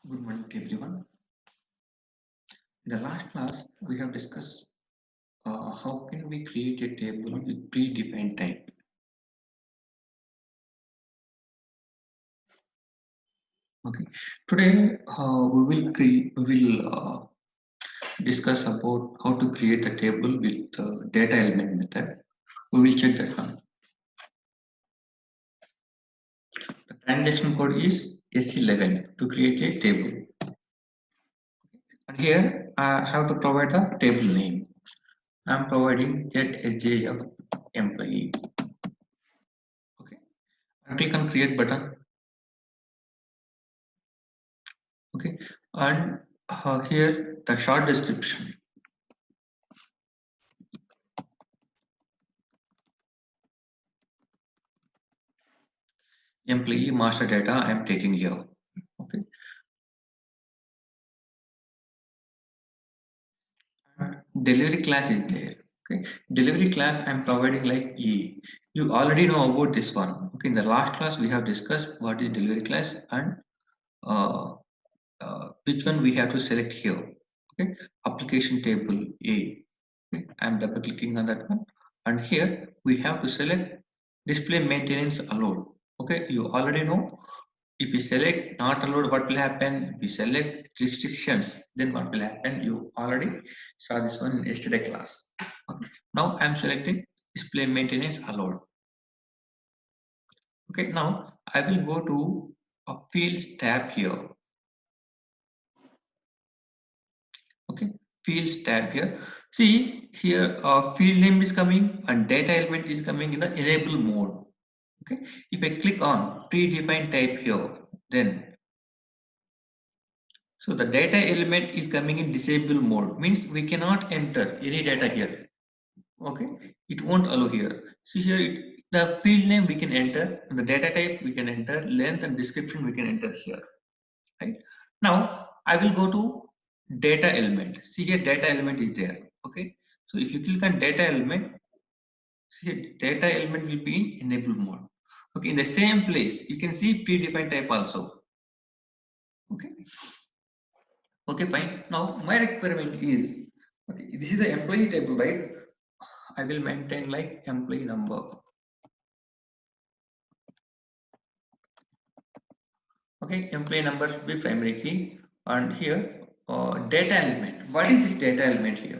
Good morning to everyone. In the last class, we have discussed how can we create a table with predefined type. Okay. Today, we will discuss about how to create a table with data element method. We will check that one. The transaction code is S11 to create a table. And here I have to provide a table name. I am providing get SJF employee. Okay. And click on create button. Okay, and here the short description. Employee master data I am taking here. Okay, delivery class is there. Okay, delivery class I am providing like E. You already know about this one. Okay, in the last class we have discussed what is delivery class and uh, which one we have to select here. Okay, application table A. Okay, I am double clicking on that one, and here we have to select display maintenance allowed. Okay, you already know. If we select not allowed, what will happen? If we select restrictions, then what will happen? You already saw this one in yesterday class. Okay. Now I'm selecting display maintenance allowed. Okay, now I will go to a fields tab here. Okay, fields tab here. See here, field name is coming and data element is coming in the enable mode. Okay, if I click on predefined type here, then so the data element is coming in disable mode, means we cannot enter any data here. Okay, it won't allow here. See here, the field name we can enter, and the data type we can enter, length and description we can enter here. Right now, I will go to data element. See here, data element is there. Okay, so if you click on data element, see here, data element will be in enable mode. Okay, in the same place, you can see predefined type also. Okay. Okay, fine. Now my requirement is, okay, this is the employee table, right? I will maintain like employee number. Okay, employee number should be primary key, and here data element. What is this data element here?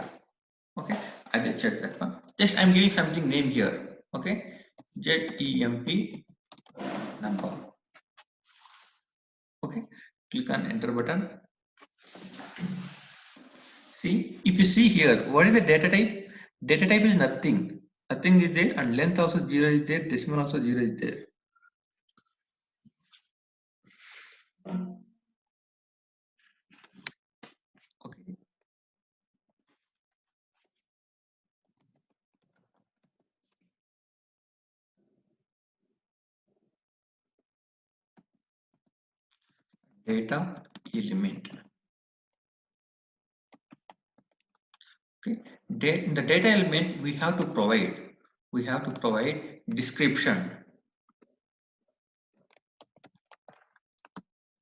Okay, I will check that one. Just I'm giving something name here. Okay, ZEMP number. Okay, click on enter button. See, if you see here, what is the data type? Data type is nothing. Nothing is there, and length also 0 is there, decimal also 0 is there. Okay. Data element. Okay, in the data element we have to provide description.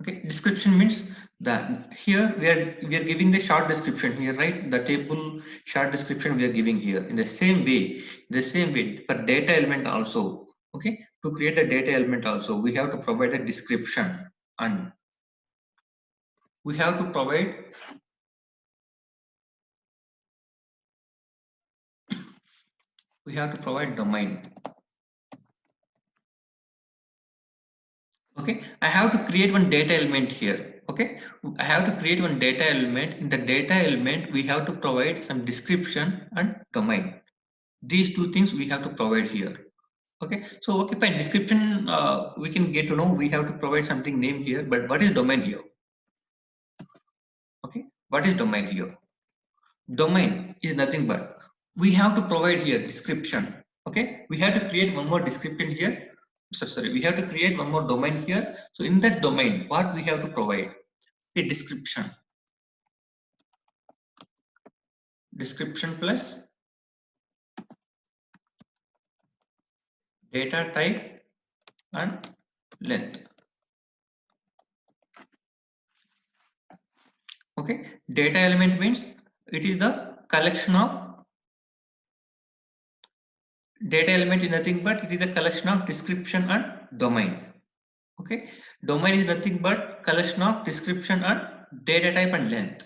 Okay, description means that here we are giving the short description here, right? The table short description we are giving here. In the same way for data element also. Okay, to create a data element also we have to provide a description, and we have to provide domain. Okay, I have to create one data element here. Okay, I have to create one data element. In the data element we have to provide some description and domain. These two things we have to provide here. Okay, so okay, fine, description we can get to know. We have to provide something name here, but what is domain here? Okay, what is domain here? Domain is nothing but we have to provide here description. Okay, we have to create one more description here. So sorry, we have to create one more domain here. So in that domain, what we have to provide? A description plus data type and length. Okay, data element means it is the collection of data element is nothing but it is the collection of description and domain. Okay, domain is nothing but collection of description and data type and length.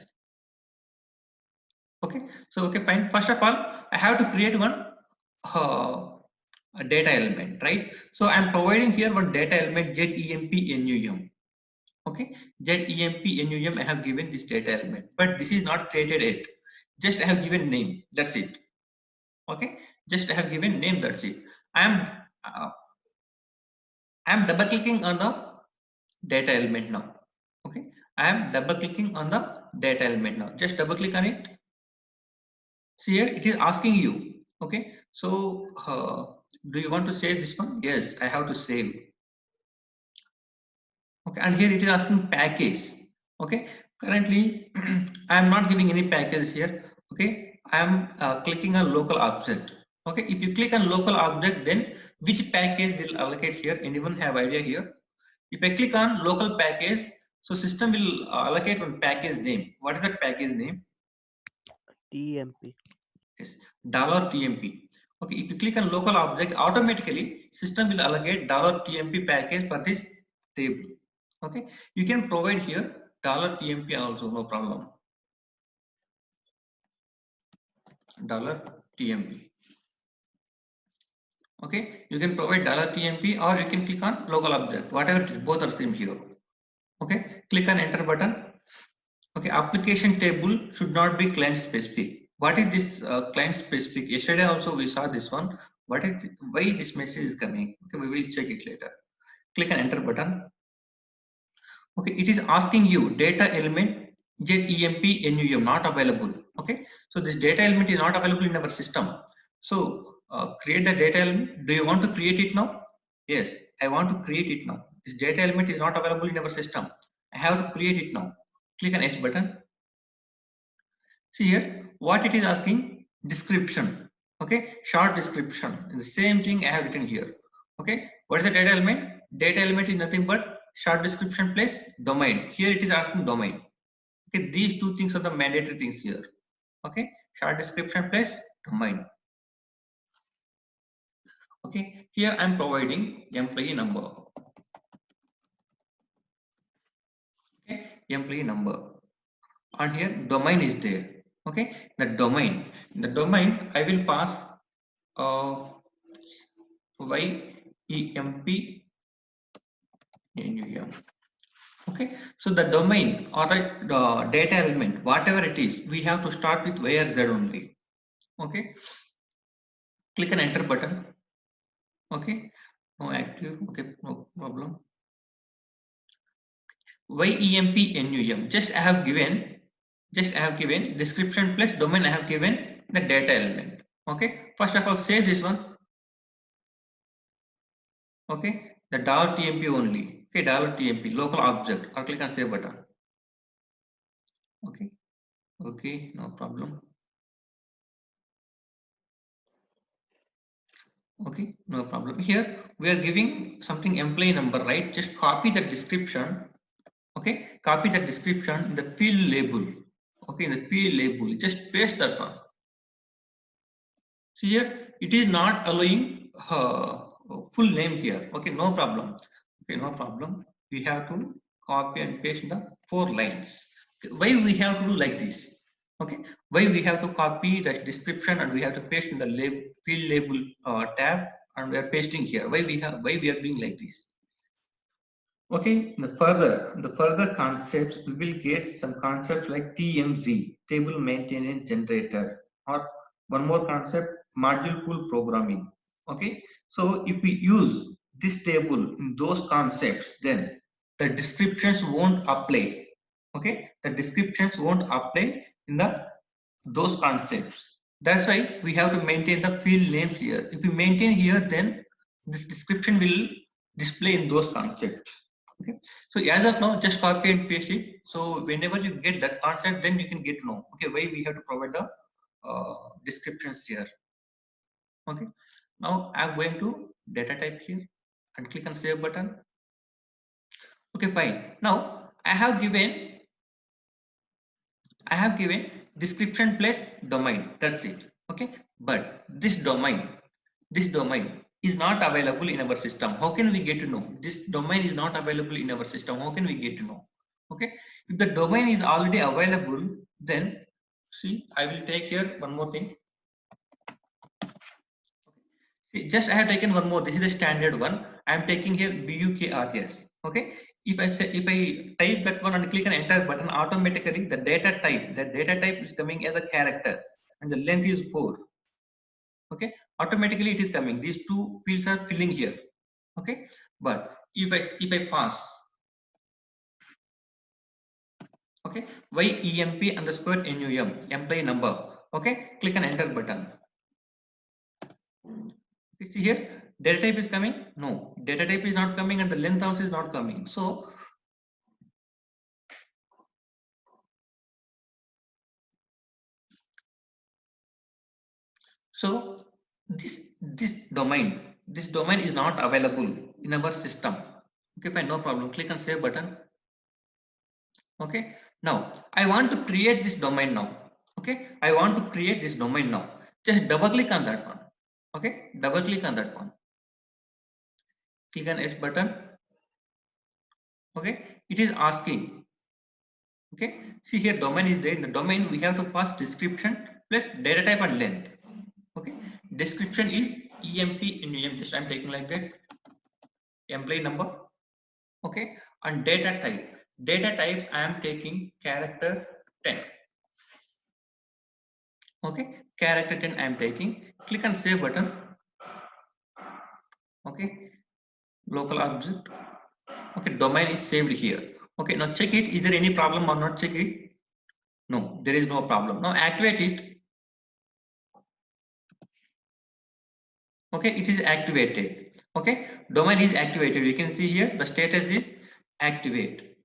Okay, so okay, fine. First of all, I have to create one a data element, right? So I'm providing here one data element ZEMP-NUM. Okay, ZEMP-NUM. I have given this data element, but this is not created yet. Just I have given name. That's it. Okay, just I have given name. That's it. Uh, I am double clicking on the data element now. Okay, I am double clicking on the data element now. Just double click on it. So here it is asking you. Okay, so do you want to save this one? Yes, I have to save. Okay, and here it is asking package. Okay, currently I am not giving any package here. Okay, I am clicking on local object. Okay, if you click on local object, then which package will allocate here? Anyone have idea here? If I click on local package, so system will allocate one package name. What is that package name? TMP. Yes, $TMP. Okay, if you click on local object, automatically system will allocate $TMP package for this table. Okay, you can provide here $TMP also, no problem. $TMP. Okay, you can provide $TMP or you can click on local object, whatever it is, both are same here. Okay, click on enter button. Okay, application table should not be client specific. What is this client specific? Yesterday also we saw this one. What is why this message is coming? Okay, we will check it later. Click on enter button. Okay, it is asking you data element ZEMP-NUM not available. Okay, so this data element is not available in our system. So create the data element. Do you want to create it now? Yes, I want to create it now. This data element is not available in our system. I have to create it now. Click on S button. See here, what it is asking, description. Okay, short description. And the same thing I have written here. Okay, what is the data element? Data element is nothing but short description plus domain. Here it is asking domain. Okay, these two things are the mandatory things here. Okay, short description plus domain. Okay, here I am providing employee number. Okay, employee number. And here domain is there. Okay, the domain. The domain I will pass YEMP NUM. Okay, so the domain or the data element, whatever it is, we have to start with where Z only. Okay, click on enter button. Okay, no active. Okay, no problem. YEMP NUM. Just I have given description plus domain. I have given the data element. Okay, first of all, save this one. Okay, the $TMP only. Okay, $TMP local object. Or click on save button. Okay, okay, no problem. Okay, no problem. Here we are giving something employee number, right? Just copy the description. Okay, copy the description in the field label. Okay, in the field label, just paste that one. See here, it is not allowing full name here. Okay, no problem. Okay, no problem. We have to copy and paste the 4 lines. Okay, why we have to do like this? Okay, why we have to copy the description and we have to paste in the field label tab and we are pasting here. Why we are doing like this? Okay, the further concepts we will get some concepts like TMZ, table maintenance generator, or one more concept, module pool programming. Okay, so if we use this table in those concepts, then the descriptions won't apply. Okay, the descriptions won't apply in the those concepts. That's why we have to maintain the field names here. If we maintain here, then this description will display in those concepts. Okay, so as of now, just copy and paste it. So whenever you get that concept, then you can get to know, okay, why we have to provide the descriptions here. Okay, now I'm going to data type here and click on save button. Okay, fine. Now I have given I have given description plus domain, that's it. Okay, but this domain is not available in our system. How can we get to know? This domain is not available in our system. How can we get to know? Okay, if the domain is already available, then see, I will take here one more thing. See, just I have taken one more. This is the standard one. I am taking here BUKRS. Okay. If I type that one and click an enter button, automatically the data type is coming as a character, and the length is 4. Okay. Automatically it is coming. These two fields are filling here. Okay. But if I pass, okay, YEMP_NUM employee number. Okay. Click an enter button. You see here, data type is coming. No, data type is not coming, and the length also is not coming. So this domain is not available in our system. Okay, fine, no problem. Click on save button. Okay, now I want to create this domain now. Okay, I want to create this domain now. Just double click on that one. Okay, double click on that one. Click on S button. Okay, it is asking. Okay, see here domain is there. In the domain we have to pass description plus data type and length. Okay, description is EMP, just I'm taking like that, employee number. Okay, and data type I am taking character 10. Okay, character 10 I am taking. Click on save button. Okay, local object. Okay, domain is saved here. Okay, now check it. Is there any problem or not? Check it. No, there is no problem. Now activate it. Okay, it is activated. Okay, domain is activated. You can see here the status is activate.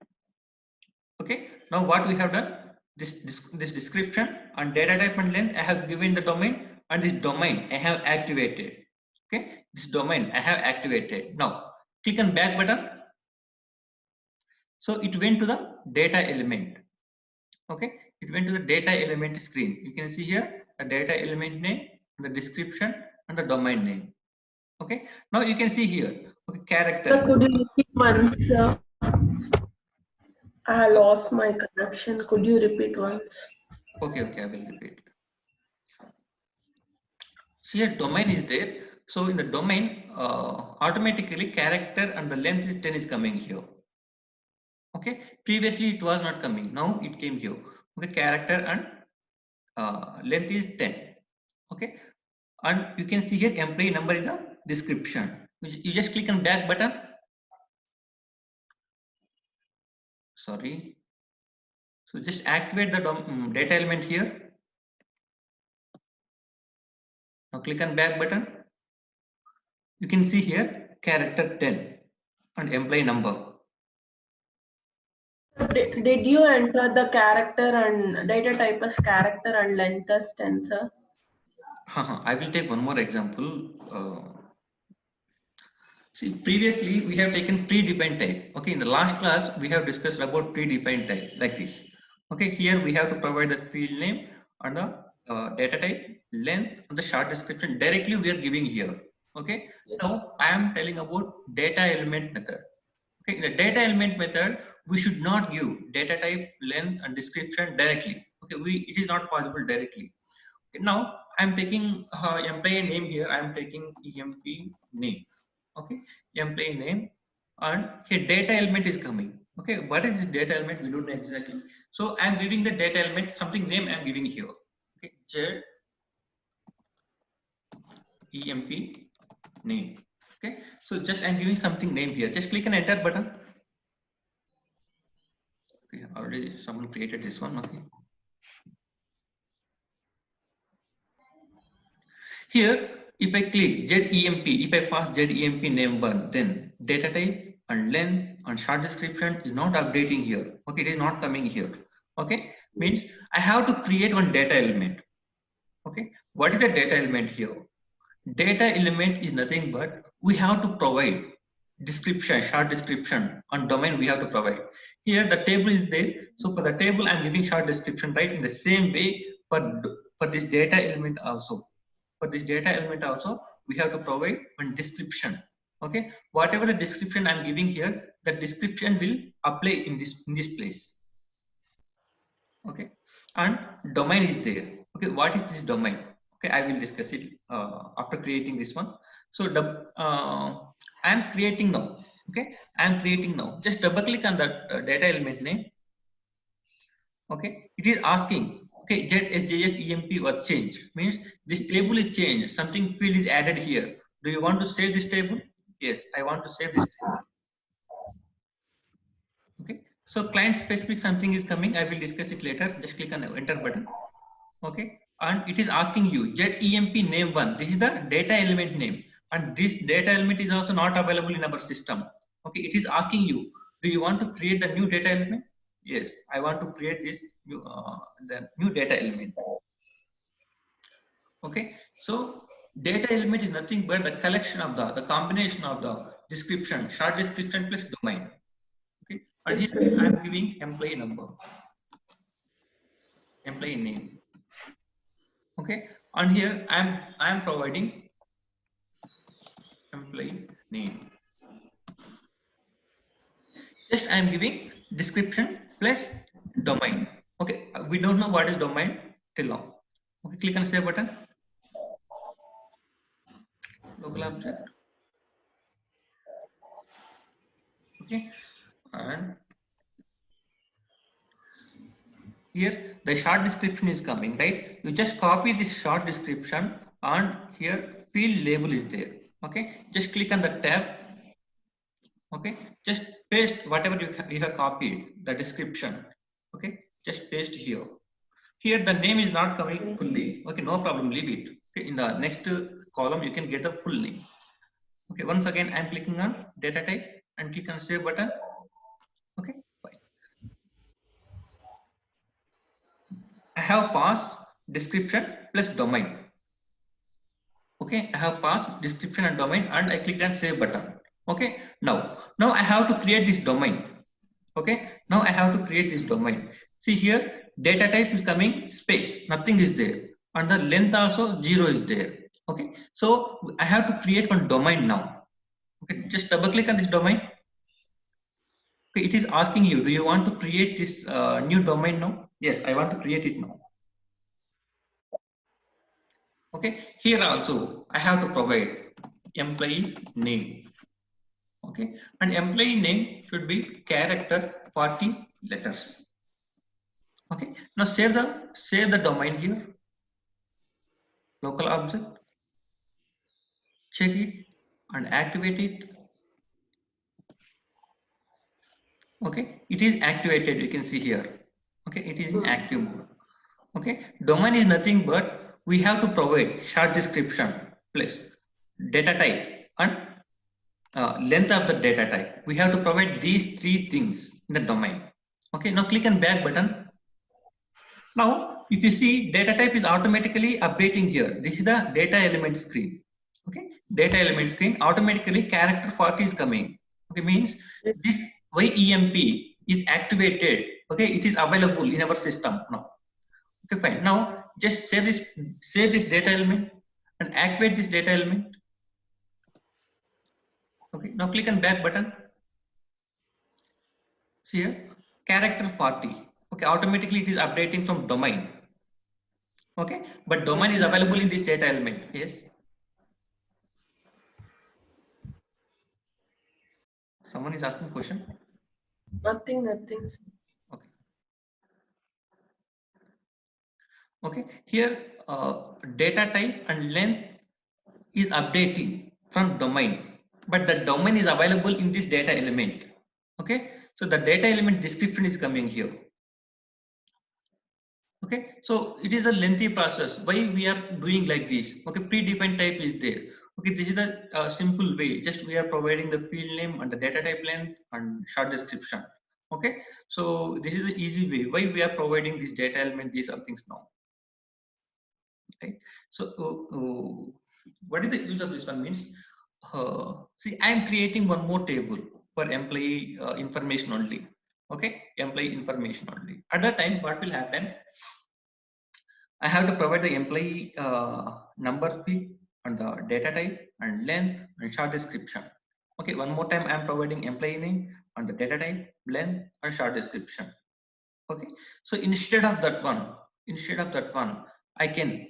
Okay, now what we have done, this description and data type and length I have given the domain, and this domain I have activated. Okay, this domain I have activated. Now click on back button. So it went to the data element. Okay, it went to the data element screen. You can see here the data element name, the description, and the domain name. Okay, now you can see here, okay, character. Sir, could you repeat once? I lost my connection. Could you repeat once? Okay, I will repeat. So here domain is there. So in the domain, automatically character and the length is 10 is coming here. Okay, previously it was not coming. Now it came here. Okay, character and length is 10. Okay, and you can see here employee number is the description. You just click on back button. Sorry. So just activate the data element here. Now click on back button. You can see here character 10 and employee number. Did you enter the character and data type as character and length as 10, sir? I will take one more example. See, previously we have taken predefined type. Okay, in the last class we have discussed about predefined type like this. Okay, here we have to provide the field name and the data type, length, and the short description. Directly we are giving here. Okay, yes. Now I am telling about data element method. Okay, in the data element method we should not give data type, length, and description directly. Okay, it is not possible directly. Okay, now I am taking employee name here. I am taking EMP name. Okay, employee name, and here data element is coming. Okay, what is this data element? We don't know exactly. So I am giving the data element something name I am giving here. Okay, Z EMP name. Okay, so just I am giving something name here. Just click an enter button. Okay, already someone created this one. Okay. Here, if I click ZEMP, if I pass ZEMP name 1, then data type and length and short description is not updating here. Okay, it is not coming here. Okay, means I have to create one data element. Okay, what is the data element here? Data element is nothing but we have to provide description, short description on domain we have to provide. Here the table is there. So for the table, I'm giving short description, right? In the same way for this data element also. For this data element also, we have to provide one description. Okay, whatever the description I'm giving here, the description will apply in this place. Okay, and domain is there. Okay, what is this domain? Okay, I will discuss it after creating this one. So I'm creating now. Okay, I'm creating now. Just double click on that data element name. Okay, it is asking. Okay, get SJF EMP was changed, means this table is changed. Something field is added here. Do you want to save this table? Yes, I want to save this table. Okay, so client specific something is coming. I will discuss it later. Just click on the enter button. Okay, and it is asking you get EMP name one. This is the data element name, and this data element is also not available in our system. Okay, it is asking you, do you want to create the new data element? Yes, I want to create this new the new data element. Okay, so data element is nothing but the collection of the combination of the description, short description plus domain. Okay, and Yes, here sir. I am giving employee number, employee name. Okay, and here I am providing employee name. Just I am giving description plus domain. Okay, we don't know what is domain till now. Okay, click on save button. Local object. Okay, and here the short description is coming, right? You just copy this short description and here field label is there. Okay, just click on the tab. Okay, just paste whatever you have copied, the description. Okay, just paste here. Here the name is not coming fully. Okay, no problem, leave it. Okay, in the next column you can get the full name. Okay, once again I'm clicking on data type and click on save button. Okay, fine. I have passed description plus domain. Okay, I have passed description and domain and I click on save button. Okay, now I have to create this domain. Okay, now I have to create this domain. See here, data type is coming space, nothing is there, and the length also 0 is there. Okay, so I have to create one domain now. Okay, just double click on this domain. Okay, it is asking you, do you want to create this new domain now? Yes, I want to create it now. Okay, here also I have to provide employee name. Okay, and employee name should be character 40 letters. Okay, now save the domain here. Local object, check it and activate it. Okay, it is activated, you can see here. Okay, it is in active mode. Okay, domain is nothing but we have to provide short description plus data type and length of the data type. We have to provide these three things in the domain. Okay, now click on back button. Now, if you see, data type is automatically updating here. This is the data element screen. Okay, data element screen, automatically character 40 is coming. Okay, means this YEMP is activated. Okay, it is available in our system now. Okay, fine. Now just save this data element and activate this data element. Okay, now click on back button. Here, character 40. Okay, automatically it is updating from domain. Okay, but domain is available in this data element. Yes. Someone is asking question. Nothing. Okay. Okay. Here, data type and length is updating from domain, but the domain is available in this data element. Okay. So the data element description is coming here. Okay. So it is a lengthy process. Why we are doing like this? Okay. Predefined type is there. Okay. This is the simple way. Just we are providing the field name and the data type length and short description. Okay. So this is the easy way. Why we are providing this data element, these are things now. Okay. So what is the use of this one? Means see, I am creating one more table for employee information only. Okay, employee information only. At that time, what will happen? I have to provide the employee number field and the data type and length and short description. Okay, one more time, I am providing employee name and the data type, length and short description. Okay, so instead of that one, I can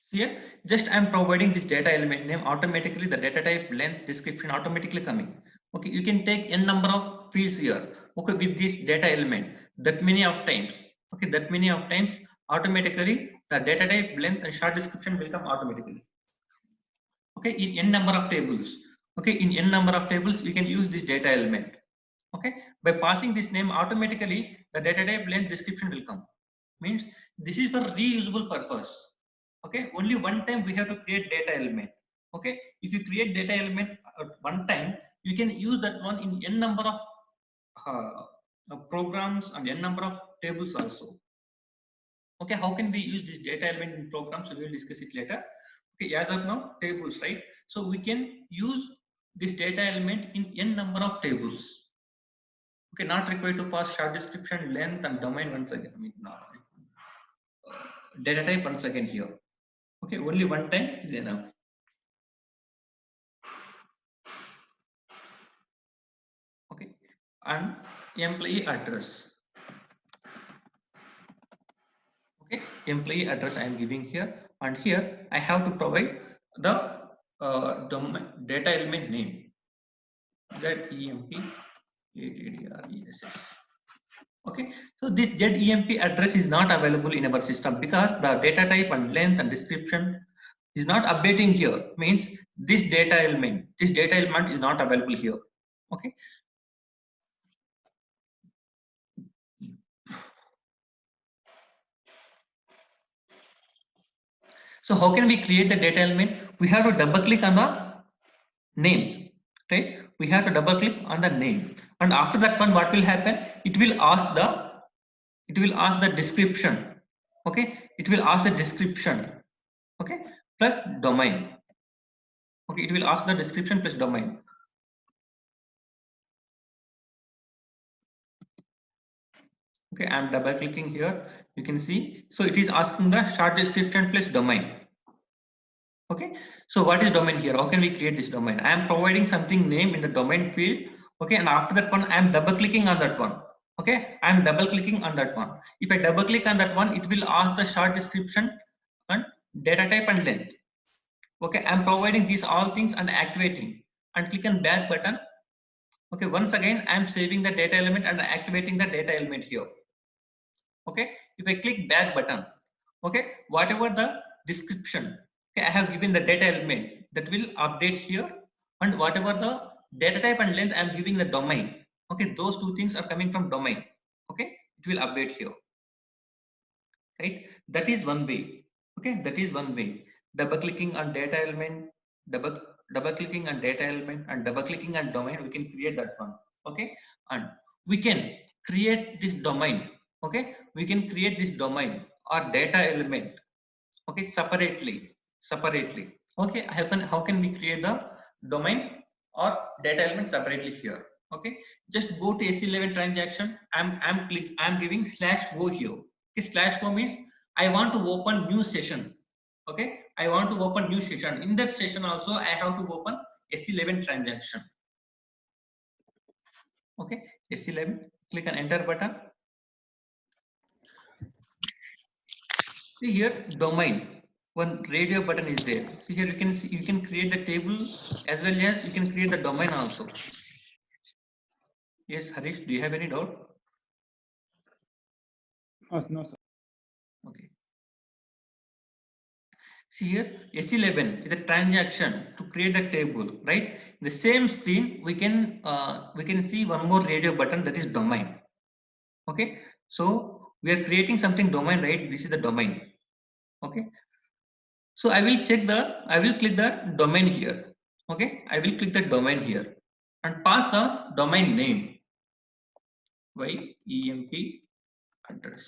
here just I'm providing this data element name, automatically the data type, length, description automatically coming. Okay, you can take n number of fields here. Okay, with this data element, that many of times. Okay, that many of times automatically the data type, length and short description will come automatically. Okay, in n number of tables. Okay, in n number of tables we can use this data element. Okay, by passing this name, automatically the data type, length, description will come. Means this is for reusable purpose. Okay, only one time we have to create data element. Okay, if you create data element at one time, you can use that one in n number of programs and n number of tables also. Okay, how can we use this data element in programs? We will discuss it later. Okay, as of now, tables, right? So we can use this data element in n number of tables. Okay, not required to pass short description, length and domain once again. I mean, no, data type once again here. Okay, only one time is enough. Okay, and employee address. Okay, employee address I am giving here, and here I have to provide the data element name, that emp address. Okay, so this ZEMP address is not available in our system because the data type and length and description is not updating here. Means this data element is not available here. Okay, so how can we create the data element? We have to double click on the name, right? We have to double click on the name, and after that one, what will happen? It will ask the description. Okay, it will ask the description. Okay, plus domain. Okay, it will ask the description plus domain. Okay, I'm double clicking here. You can see. So it is asking the short description plus domain. Okay, so what is domain here? How can we create this domain? I am providing something name in the domain field. Okay, and after that one, I am double clicking on that one. Okay, I am double clicking on that one. If I double click on that one, it will ask the short description and data type and length. Okay, I am providing these all things and activating, and click on back button. Okay, once again, I am saving the data element and activating the data element here. Okay, if I click back button, okay, whatever the description, okay, I have given the data element, that will update here, and whatever the data type and length I am giving the domain, okay, those two things are coming from domain. Okay, it will update here, right? That is one way. Okay, that is one way. Double clicking on data element, double clicking on data element and double clicking on domain, we can create that one. Okay, and we can create this domain. Okay, we can create this domain or data element, okay, separately. Okay, how can we create the domain or data element separately here? Okay, just go to S11 transaction. I'm giving /o here. Okay, /o means I want to open new session. Okay, I want to open new session. In that session also I have to open S11 transaction. Okay, S11, click on enter button. See here, domain, one radio button is there. See here, you can create the table as well as you can create the domain also. Yes, Harish, do you have any doubt? No, sir. Okay. See here, S11 is a transaction to create the table, right? In the same screen, we can see one more radio button, that is domain. Okay, so we are creating something domain, right? This is the domain. Okay, so I will click the domain here. Okay, I will click the domain here, and pass the domain name YEMP address.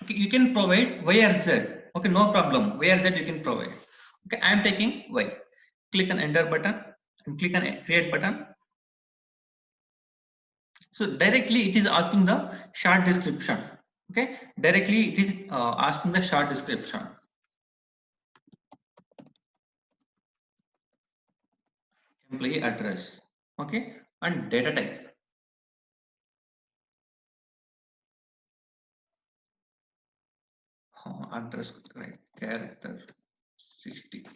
Okay, you can provide Y or Z. Okay, no problem. Y or Z you can provide. Okay, I am taking Y. Click on enter button and click on create button. So directly it is asking the short description. Okay, directly it is asking the short description. Employee address. Okay, and data type. Address, right? Character 60.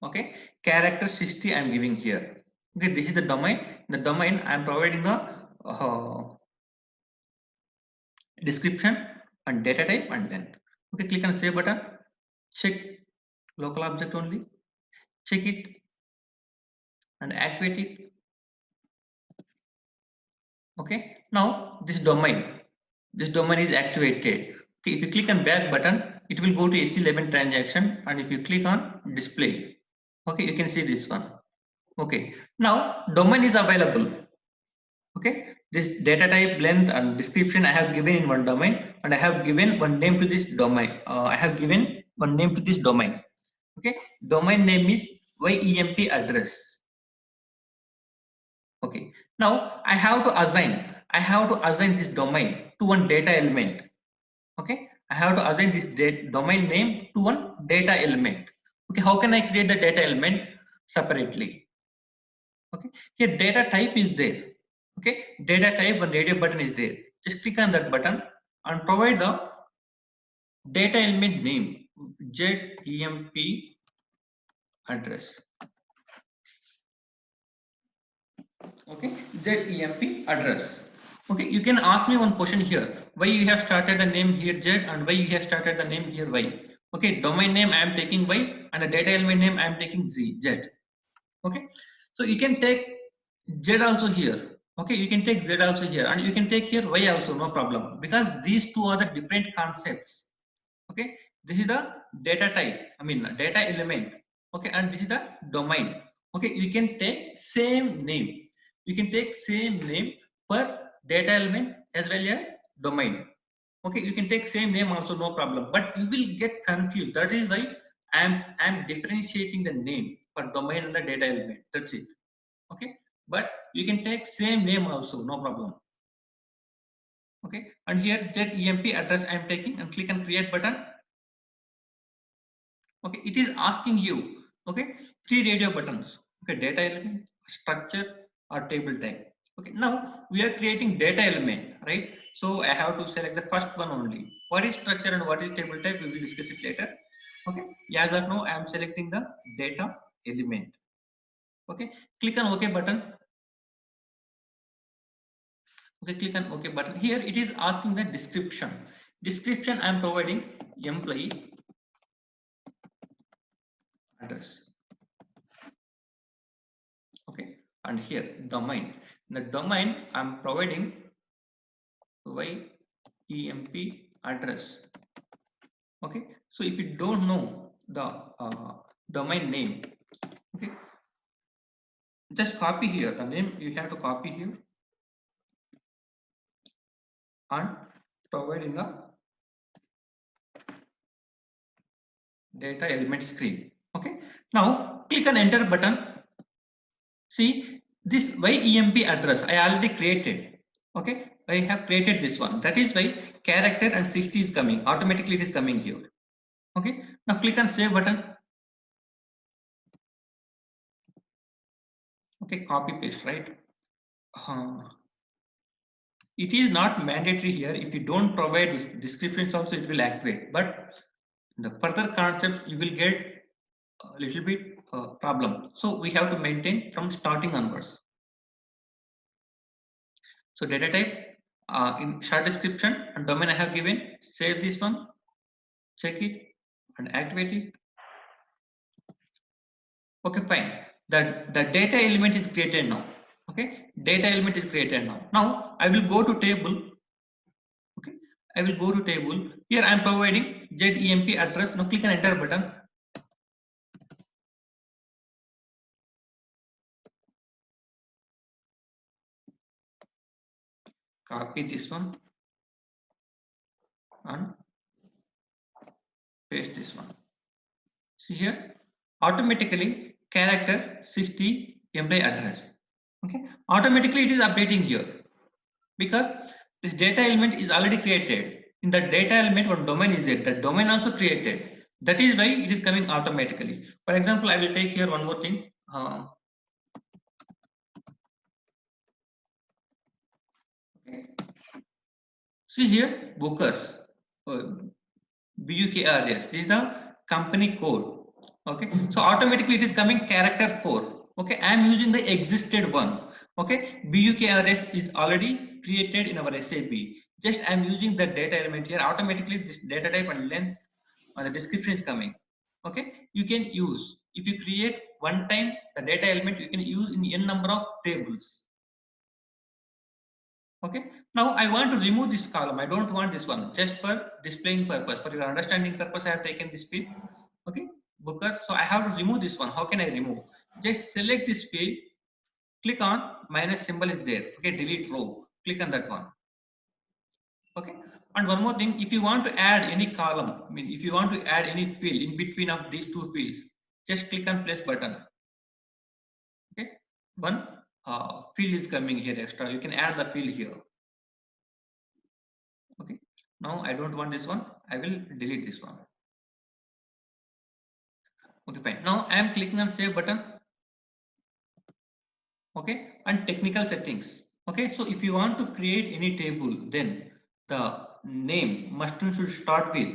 Okay, character 60 I am giving here. Okay, this is the domain. The domain I am providing the description and data type and length. Okay, click on save button. Check local object only. Check it and activate it. Okay, now this domain is activated. Okay, if you click on back button, it will go to SC11 transaction, and if you click on display, okay, you can see this one. Okay, now domain is available. Okay, this data type, length and description I have given in one domain, and I have given one name to this domain. Okay, domain name is YEMP address. Okay, now I have to assign this domain to one data element. Okay, I have to assign this domain name to one data element. Okay, how can I create the data element separately? Okay, here data type is there. Okay, data type and radio button is there. Just click on that button and provide the data element name ZEMP address. Okay, ZEMP address. Okay, you can ask me one question here. Why you have started the name here Z and why you have started the name here Y? Okay, domain name I am taking Y and the data element name I am taking Z. Okay, so you can take Z also here. Okay, you can take Z also here and you can take here Y also, no problem, because these two are the different concepts. Okay, this is the data type, I mean data element. Okay, and this is the domain. Okay, you can take same name. You can take same name for data element as well as domain. Okay, you can take same name also, no problem, but you will get confused. That is why I'm differentiating the name for domain and the data element. That's it. Okay, but you can take same name also, no problem. Okay, and here ZEMP address I am taking and click on create button. Okay, it is asking you, okay, 3 radio buttons. Okay, data element, structure or table type. Okay, now we are creating data element, right? So I have to select the first one only. What is structure and what is table type, we will discuss it later. Okay, as of now I am selecting the data element. Okay, click on OK button. Okay, click on OK button. Here it is asking the description. Description I am providing employee address. Okay, and here domain. The domain I am providing YEMP address. Okay, so if you don't know the domain name, okay, just copy here the name. You have to copy here and provide in the data element screen. Okay, now click on enter button. See this YEMP address I already created. Okay, I have created this one. That is why character and 60 is coming. Automatically it is coming here. Okay, now click on save button. Okay, copy paste, right? It is not mandatory here. If you don't provide this descriptions also, it will activate. But the further concepts you will get a little bit problem. So we have to maintain from starting onwards. So data type in short description and domain I have given. Save this one, check it and activate it. Okay, fine. The data element is created now. Okay, data element is created now. Now I will go to table. Okay, I will go to table. Here I am providing ZEMP address. Now click on enter button. copy this one and paste this one. See here, automatically character 60 employee address. Okay, automatically it is updating here because this data element is already created. In the data element, one domain is there. The domain also created. That is why it is coming automatically. For example, I will take here one more thing. Okay. See here, bookers. BUKRS is the company code. Okay, so automatically it is coming character 4. Okay, I am using the existed one. Okay, BUKRS is already created in our SAP. Just I am using the data element here. Automatically this data type and length the description is coming. Okay, you can use, if you create one time the data element, you can use in n number of tables. Okay, now I want to remove this column. I don't want this one, just for displaying purpose, for your understanding purpose I have taken this field. Okay, booker, so I have to remove this one. How can I remove? Just select this field, click on minus symbol is there. Okay, delete row, click on that one. Okay, and one more thing, if you want to add any column, I mean if you want to add any field in between of these two fields, just click on plus button. Okay, one field is coming here extra, you can add the field here. Okay, now I don't want this one, I will delete this one. Okay, fine. Now I am clicking on save button. Okay, and technical settings. Okay, so if you want to create any table, then the name must and should start with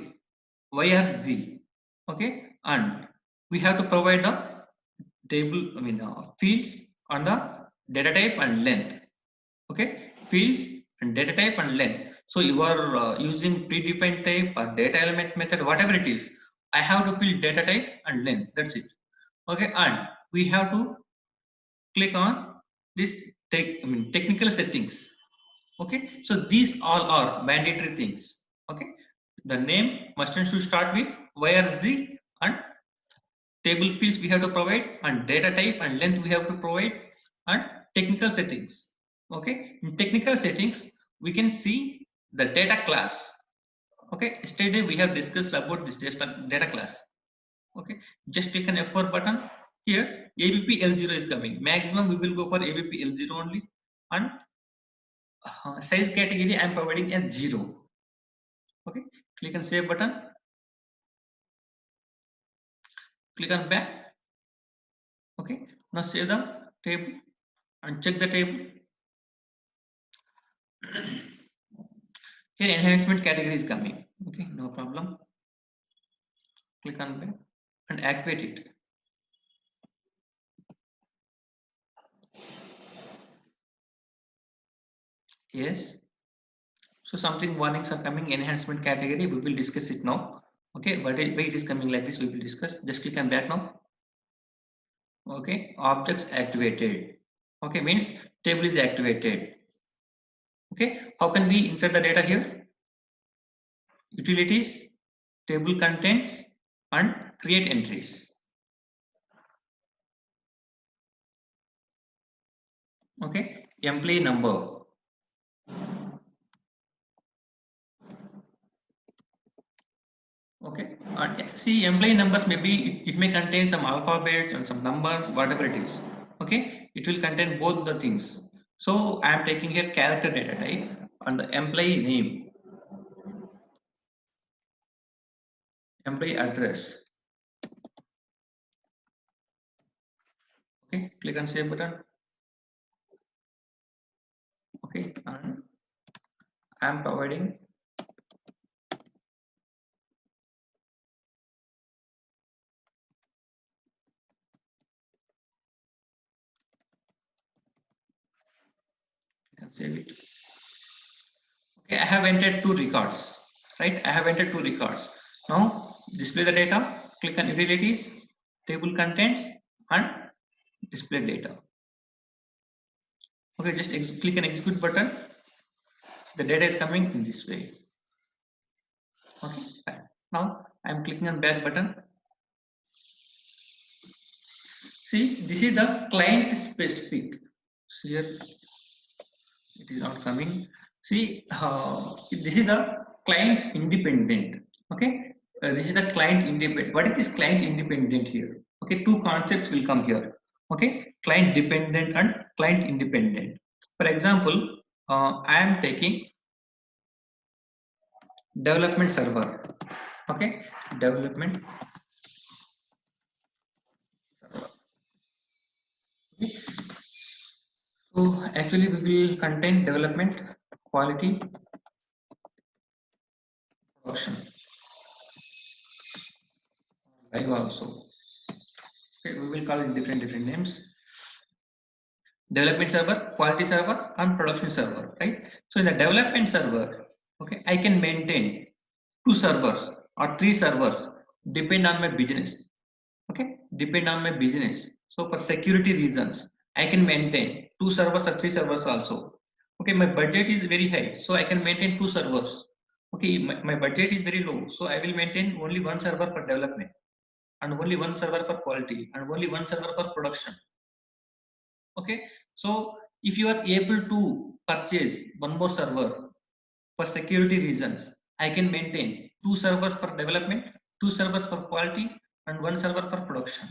YRZ. Okay, and we have to provide the table, fields on the data type and length. Okay, fields and data type and length. So you are using predefined type or data element method, whatever it is. I have to fill data type and length. That's it. Okay, and we have to click on this technical settings. Okay, so these all are mandatory things. Okay, the name must and should start with YRZ, and table fields we have to provide, and data type and length we have to provide, and technical settings. Okay, in technical settings we can see the data class. Okay, yesterday we have discussed about this data class. Okay, just click on F4 button. Here ABP L0 is coming. Maximum we will go for ABP L0 only, and size category I am providing as 0. Okay, click on save button. Click on back. Okay, now save the table and check the table. Here enhancement category is coming. Okay, no problem. Click on back and activate it. Yes. So something warnings are coming, enhancement category. We will discuss it now. Okay, why it is coming like this? We will discuss. Just click on back now. Okay, objects activated. Okay, means table is activated. Okay, how can we insert the data here? Utilities, table contents, and create entries. Okay, employee number. Okay, and see employee numbers, maybe it may contain some alphabets and some numbers, whatever it is. Okay, it will contain both the things. So I am taking here character data type and the employee name, employee address. Okay, click on save button. Okay, and I am providing save it. Okay, I have entered 2 records, right? I have entered 2 records. Now display the data, click on utilities, table contents, and display data. Okay, just click on execute button. The data is coming in this way. Okay, fine. Now I am clicking on back button. See, this is the client specific. Here it is not coming. See, this is the client independent. Okay, this is the client independent. What is this client independent here? Okay, two concepts will come here. Okay, client dependent and client independent. For example, I am taking development server. Okay, development server. Okay. So actually, we will contain development, quality, production, live also. Okay, we will call it different names. Development server, quality server, and production server, right? So in the development server, okay, I can maintain 2 servers or 3 servers, depend on my business. Okay, depend on my business. So for security reasons, I can maintain 2 servers or 3 servers also. Okay, my budget is very high, so I can maintain 2 servers. Okay, my budget is very low, so I will maintain only 1 server for development, and only 1 server for quality, and only 1 server for production. Okay, so if you are able to purchase one more server for security reasons, I can maintain 2 servers for development, 2 servers for quality, and 1 server for production.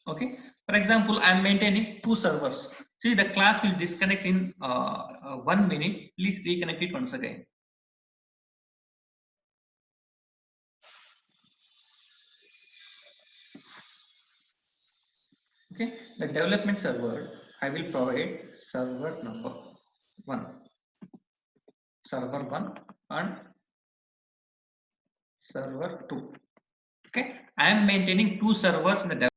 Okay, for example, I am maintaining 2 servers. See, the class will disconnect in 1 minute. Please reconnect it once again. Okay, the development server, I will provide server number 1, server 1, and server 2. Okay, I am maintaining 2 servers in the